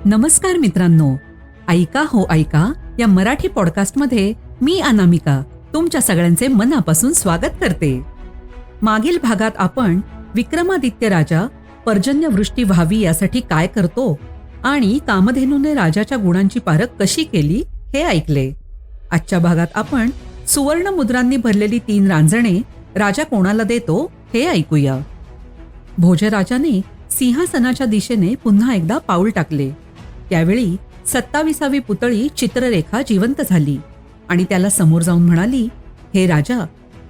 नमस्कार मित्रांनो, ऐका हो ऐका या मराठी पॉडकास्टमध्ये मी अनामिका तुमच्या सगळ्यांचे मनापासून स्वागत करते. मागील भागात आपण विक्रमादित्य राजा पर्जन्यवृष्टी व्हावी यासाठी काय करतो आणि कामधेनूने राजाच्या गुणांची पारख कशी केली हे ऐकले. आजच्या भागात आपण सुवर्ण मुद्रांनी भरलेली 3 रांजणे राजा कोणाला देतो हे ऐकूया. भोजराजाने सिंहासनाच्या दिशेने पुन्हा एकदा पाऊल टाकले. त्यावेळी 27वी पुतळी चित्ररेखा जिवंत झाली आणि त्याला समोर जाऊन म्हणाली, हे राजा,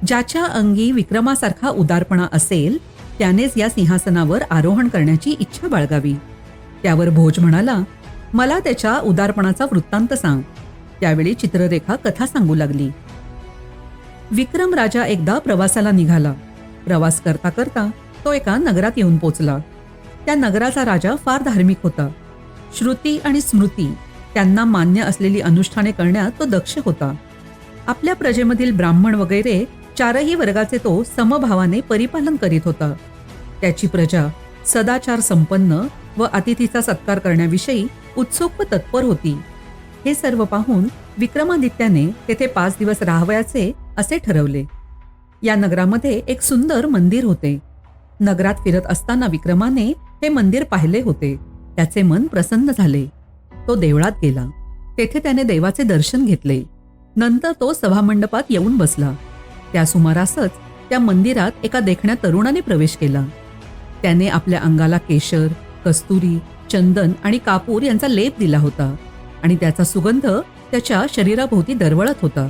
ज्याच्या अंगी विक्रमासारखा उदारपणा असेल त्यानेच या सिंहासनावर आरोहण करण्याची इच्छा बाळगावी. त्यावर भोज म्हणाला, मला त्याच्या उदारपणाचा वृत्तांत सांग. त्यावेळी चित्ररेखा कथा सांगू लागली. विक्रम राजा एकदा प्रवासाला निघाला. प्रवास करता करता तो एका नगरात येऊन पोचला. त्या नगराचा राजा फार धार्मिक होता. श्रुती आणि स्मृती त्यांना मान्य असलेली अनुष्ठाने करण्यात तो दक्ष होता. आपल्या प्रजेमधील ब्राह्मण वगैरे 4ही वर्गाचे तो समभावाने परिपालन करीत होता. त्याची प्रजा सदाचार संपन्न व अतिथीचा सत्कार करण्याविषयी उत्सुक व तत्पर होती. हे सर्व पाहून विक्रमादित्याने तेथे 5 दिवस राहावयाचे असे ठरवले. या नगरामध्ये एक सुंदर मंदिर होते. नगरात फिरत असताना विक्रमाने हे मंदिर पाहिले होते. त्याचे मन प्रसन्न झाले. तो देवळात गेला. तेथे त्याने देवाचे दर्शन घेतले. नंतर तो सभामंडपात येऊन बसला. त्या सुमारासच त्या मंदिरात एका देखण्या तरुणाने प्रवेश केला. त्याने आपल्या अंगाला केशर, कस्तुरी, चंदन आणि कापूर यांचा लेप दिला होता आणि त्याचा सुगंध त्याच्या शरीराभोवती दरवळत होता.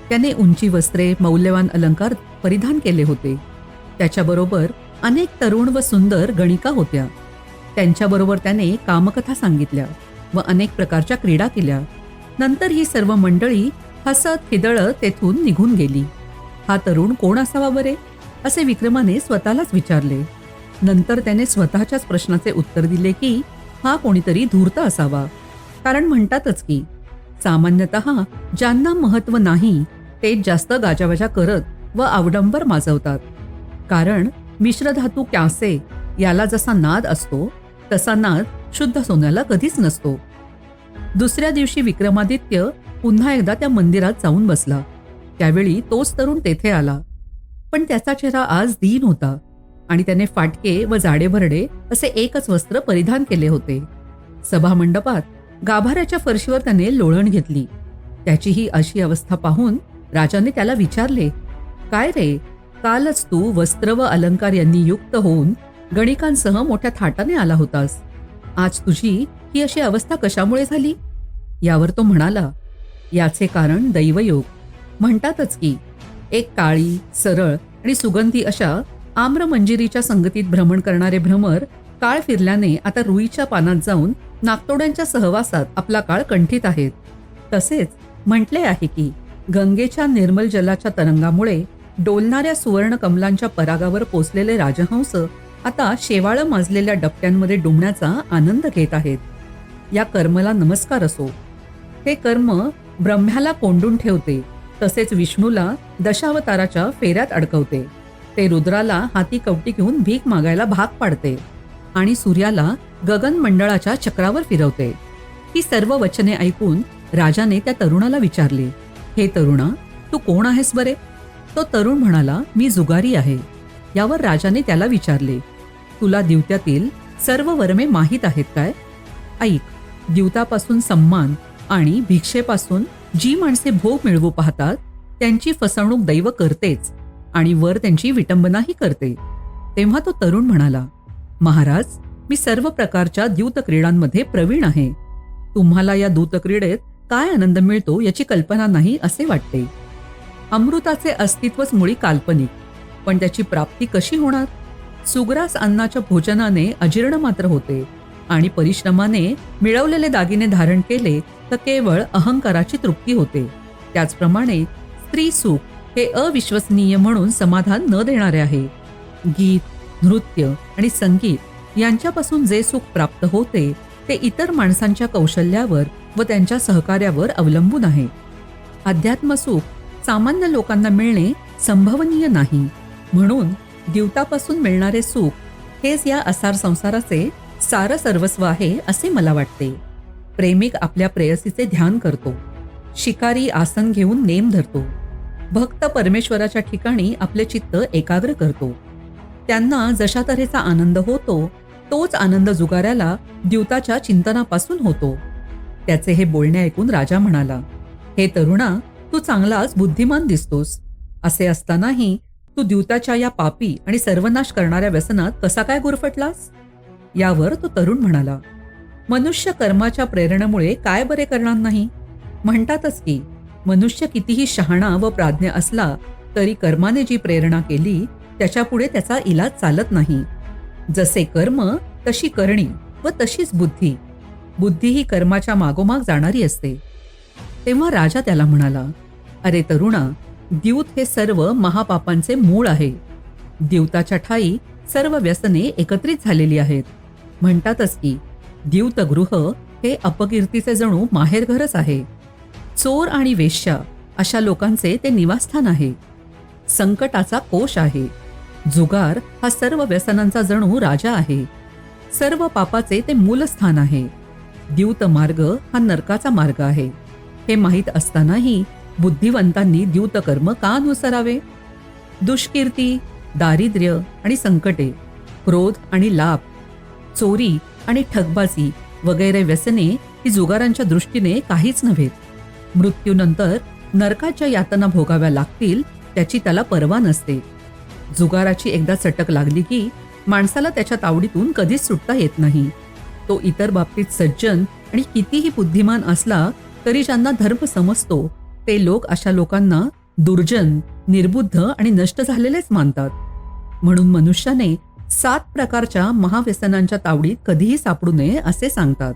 त्याने उंची वस्त्रे, मौल्यवान अलंकार परिधान केले होते. त्याच्याबरोबर अनेक तरुण व सुंदर गणिका होत्या. त्यांच्याबरोबर त्याने कामकथा सांगितल्या व अनेक प्रकारच्या क्रीडा केल्या. नंतर ही सर्व मंडळी हसत खिदळत तेथून निघून गेली. हा तरुण कोण असावा बरे, असे विक्रमाने स्वतःलाच विचारले. नंतर त्याने स्वतःच्याच प्रश्नाचे उत्तर दिले की हा कोणीतरी धूर्त असावा. कारण म्हणतातच की सामान्यतः ज्यांना महत्व नाही तेच जास्त गाजावाजा करत व अवडंबर माजवतात. कारण मिश्रधातू क्यासे याला जसा नाद असतो तसा नाद शुद्ध सोन्याला कधीच नसतो. दुसऱ्या दिवशी विक्रमादित्य पुन्हा एकदा त्या मंदिरात जाऊन बसला. त्यावेळी तोच तरुण तेथे आला. पण त्याचा चेहरा आज दीन होता आणि त्याने फाटके व जाडेभरडे असे एकच वस्त्र परिधान केले होते. सभामंडपात गाभाऱ्याच्या फरशीवर त्याने लोळण घेतली. त्याची ही अशी अवस्था पाहून राजाने त्याला विचारले, काय रे, कालच तू वस्त्र व अलंकार यांनी युक्त होऊन गणिकांसह मोठ्या थाटाने आला होतास. आज तुझी ही अशी अवस्था कशामुळे झाली? यावर तो म्हणाला, याचे कारण दैवयोग. म्हणतातच की एक काळी, सरळ आणि सुगंधी अशा आम्रमंजिरीच्या संगतीत भ्रमण करणारे भ्रमर काळ फिरल्याने आता रुईच्या पानात जाऊन नागतोड्यांच्या सहवासात आपला काळ कंठीत आहेत. तसेच म्हटले आहे की गंगेच्या निर्मल जलाच्या तरंगामुळे डोलणाऱ्या सुवर्ण कमलांच्या परागावर पोचलेले राजहंस आता शेवाळं माजलेल्या डबक्यांमध्ये डुंबण्याचा आनंद घेत आहेत. या कर्मला नमस्कार असो. हे कर्म ब्रह्म्याला कोंडून ठेवते, तसेच विष्णूला दशावताराच्या फेऱ्यात अडकवते. ते रुद्राला हाती कवटी घेऊन भीक मागायला भाग पाडते आणि सूर्याला गगन मंडळाच्या चक्रावर फिरवते. ही सर्व वचने ऐकून राजाने त्या तरुणाला विचारले, हे तरुणा, तू कोण आहेस बरे? तो तरुण म्हणाला, मी जुगारी आहे. यावर राजाने त्याला विचारले, तुला द्यूत्यातील सर्व वर्मे माहीत आहेत काय? ऐक, द्यूतापासून सम्मान आणि भिक्षेपासून जी माणसे भोग मिळवू पाहतात त्यांची फसवणूक दैव करतेच आणि वर त्यांची विटंबनाही करते. तेव्हा तो तरुण म्हणाला, महाराज, मी सर्व प्रकारच्या द्यूत क्रीडांमध्ये प्रवीण आहे. तुम्हाला या दूतक्रीडेत काय आनंद मिळतो याची कल्पना नाही असे वाटते. अमृताचे अस्तित्वच मुळी काल्पनिक, पण त्याची प्राप्ती कशी होणार? सुग्रास अन्नाच्या भोजनाने अजीर्ण मात्र होते आणि परिश्रमाने मिळवलेले दागिने धारण केले तर केवळ अहंकाराची तृप्ती होते. त्याचप्रमाणे स्त्री सुख हे अविश्वसनीय म्हणून समाधान न देणारे आहे. गीत, नृत्य आणि संगीत यांच्यापासून जे सुख प्राप्त होते ते इतर माणसांच्या कौशल्यावर व त्यांच्या सहकार्यावर अवलंबून आहे. अध्यात्मसुख सामान्य लोकांना मिळणे संभवनीय नाही. म्हणून द्यूतापासून मिळणारे सुख हेच या असार संसाराचे सारं सर्वस्व आहे असे मला वाटते. प्रेमिक आपल्या प्रेयसीचे ध्यान करतो. शिकारी आसन घेऊन नेम धरतो. भक्त परमेश्वराच्या ठिकाणी आपले चित्त एकाग्र करतो. त्यांना जशा तऱ्हेचा आनंद होतो तोच आनंद जुगाऱ्याला द्यूताच्या चिंतनापासून होतो. त्याचे हे बोलणे ऐकून राजा म्हणाला, हे तरुणा, तू चांगलाच बुद्धिमान दिसतोस. असे असतानाही तू द्यूताच्या या पापी आणि सर्वनाश करणाऱ्या व्यसनात कसा काय गुरफटलास? यावर तो तरुण म्हणाला, मनुष्य कर्माच्या प्रेरणेमुळे काय बरे करणार नाही? म्हणतातच की मनुष्य कितीही शहाणा व प्राज्ञ असला तरी कर्माने जी प्रेरणा केली त्याच्यापुढे त्याचा इलाज चालत नाही. जसे कर्म तशी करणी व तशीच बुद्धी. बुद्धी ही कर्माच्या मागोमाग जाणारी असते. तेव्हा राजा त्याला म्हणाला, अरे तरुणा, द्यूत हे सर्व महापापांचे मूळ आहे. द्यूताच्या ठाई सर्व व्यसने एकत्रित झालेली आहेत. म्हणतातच की द्यूतगृह हे अपकीर्तीचे जणू माहेरघरच आहे. चोर आणि वेश्या अशा लोकांचे ते निवासस्थान आहे. संकटाचा कोश आहे. जुगार हा सर्व व्यसनांचा जणू राजा आहे. सर्व पापाचे ते मूलस्थान आहे. द्यूत मार्ग हा नरकाचा मार्ग आहे. हे माहीत असतानाही बुद्धिवंतांनी द्यूतकर्म का अनुसरावे? दुष्कीर्ती, दारिद्र्य आणि संकटे, क्रोध आणि लाभ, चोरी आणि ठगबाजी वगैरे व्यसने ही जुगारांच्या दृष्टीने काहीच नव्हेत. मृत्यूनंतर नरकाच्या यातना भोगाव्या लागतील त्याची त्याला पर्वा नसते. जुगाराची एकदा चटक लागली की माणसाला त्याच्या तावडीतून कधीच सुटता येत नाही. तो इतर बाबतीत सज्जन आणि कितीही बुद्धिमान असला तरी ज्यांना धर्म समजतो ते लोक अशा लोकांना दुर्जन, निर्बुद्ध आणि नष्ट झालेलेच मानतात. म्हणून मनुष्याने 7 प्रकारच्या महाव्यसनांच्या तावडीत कधीही सापडू नये असे सांगतात.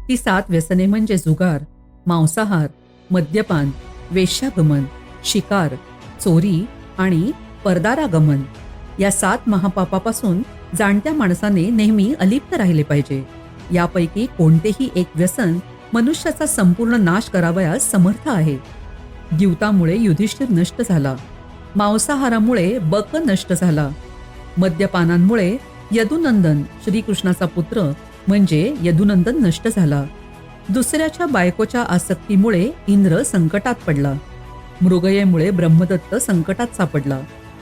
ती 7 व्यसने म्हणजे जुगार, मांसाहार, मद्यपान, वेश्यागमन, शिकार, चोरी आणि परदारागमन. या 7 महापापापासून जाणत्या माणसाने नेहमी अलिप्त राहिले पाहिजे. यापैकी कोणतेही एक व्यसन मनुष्याचा संपूर्ण नाश करावयास समर्थ आहे. द्यूतामुळे युधिष्ठिर नष्ट झाला. मांसाहारामुळे बक नष्ट झाला. मद्यपानांमुळे यदुनंदन श्रीकृष्णाचा पुत्र म्हणजे यदुनंदन नष्ट झाला. दुसऱ्याच्या बायकोच्या आसक्तीमुळे इंद्र संकटात पडला. मृगयेमुळे ब्रह्मदत्त संकटात सापडला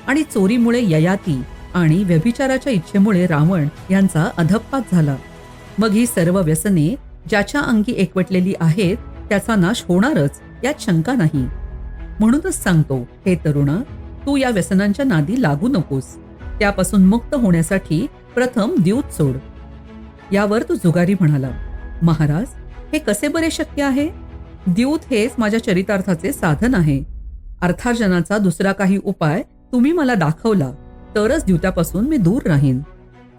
आणि चोरीमुळे ययाती आणि व्यभिचाराच्या इच्छेमुळे रावण यांचा अधप्पात झाला. मग ही सर्व व्यसने ज्याच्या अंगी एकवटलेली आहेत त्याचा नाश होणारच यात शंका नाही. म्हणूनच सांगतो, हे तरुणा, तू या व्यसनांच्या नादी लागू नकोस. त्यापासून मुक्त होण्यासाठी प्रथम द्यूत सोड. यावर तो जुगारी म्हणाला, महाराज, हे कसे बरे शक्य आहे? द्यूत हेच माझ्या चरितार्थाचे साधन आहे. अर्थार्जनाचा दुसरा काही उपाय तुम्ही मला दाखवला तरच द्यूतापासून मी दूर राहीन.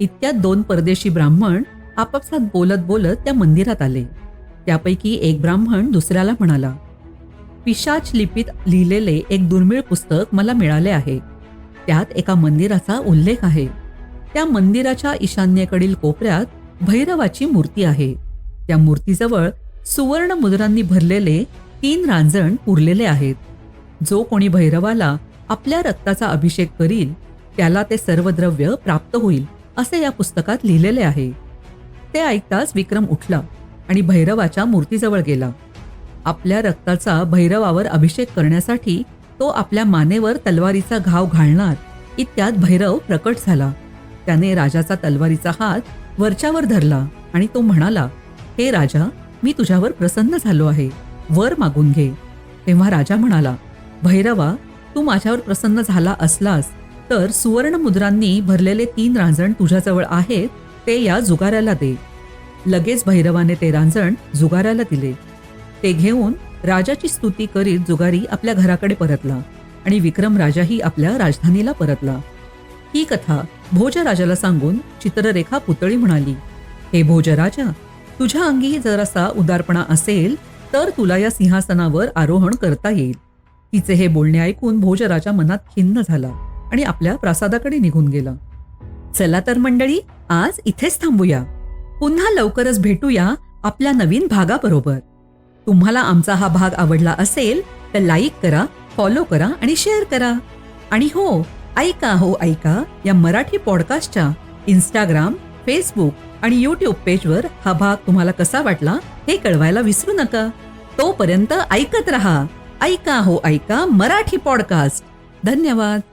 इतक्यात 2 परदेशी ब्राह्मण आपापसात बोलत बोलत त्या मंदिरात आले. त्यापैकी एक ब्राह्मण दुसऱ्याला म्हणाला, पिशाच लिपीत लिहिलेले एक दुर्मिळ पुस्तक मला मिळाले आहे. त्यात एका मंदिराचा उल्लेख आहे. त्या मंदिराच्या ईशान्येकडील कोपऱ्यात भैरवाची मूर्ती आहे. त्या मूर्तीजवळ सुवर्ण मुद्रांनी भरलेले 3 रांजण पुरलेले आहेत. जो कोणी भैरवाला आपल्या रक्ताचा अभिषेक करील त्याला ते सर्व द्रव्य प्राप्त होईल असे या पुस्तकात लिहिलेले आहे. ते ऐकताच विक्रम उठला आणि भैरवाच्या मूर्तीजवळ गेला. आपल्या रक्ताचा भैरवावर अभिषेक करण्यासाठी तो आपल्या मानेवर तलवारीचा घाव घालणार इतक्यात भैरव प्रकट झाला. त्याने राजाचा तलवारीचा हात वरच्यावर धरला आणि तो म्हणाला, हे राजा, मी तुझ्यावर प्रसन्न झालो आहे. वर मागून घे. तेव्हा राजा म्हणाला, भैरवा, तू माझ्यावर प्रसन्न झाला असलास तर सुवर्ण मुद्रांनी भरलेले 3 रांजण तुझ्याजवळ आहेत ते या जुगाऱ्याला दे. लगेच भैरवाने ते रांजण जुगाऱ्याला दिले. ते घेऊन राजाची स्तुती करीत जुगारी आपल्या घराकडे परतला आणि विक्रम राजाही आपल्या राजधानीला परतला. ही कथा भोजराजाला सांगून चित्ररेखा पुतळी म्हणाली, हे भोजराजा, तुझ्या अंगी जरासा उदारपणा असेल तर तुला या सिंहासनावर आरोहण करता येईल. तिचे हे बोलणे ऐकून भोजराजा मनात खिन्न झाला आणि आपल्या प्रासादाकडे निघून गेला. चला तर मंडळी, आज इथेच थांबूया. पुन्हा लवकरच भेटूया आपल्या नवीन भागाबरोबर. तुम्हाला आमचा हा भाग आवडला असेल तर लाईक करा, फॉलो करा आणि शेअर करा. आणि हो, ऐका या मराठी पॉडकास्टच्या इंस्टाग्राम, फेसबुक आणि यूट्यूब पेजवर हा भाग तुम्हाला कसा वाटला हे कळवायला विसरू नका. तोपर्यंत ऐकत रहा. ऐका हो ऐका मराठी पॉडकास्ट. धन्यवाद.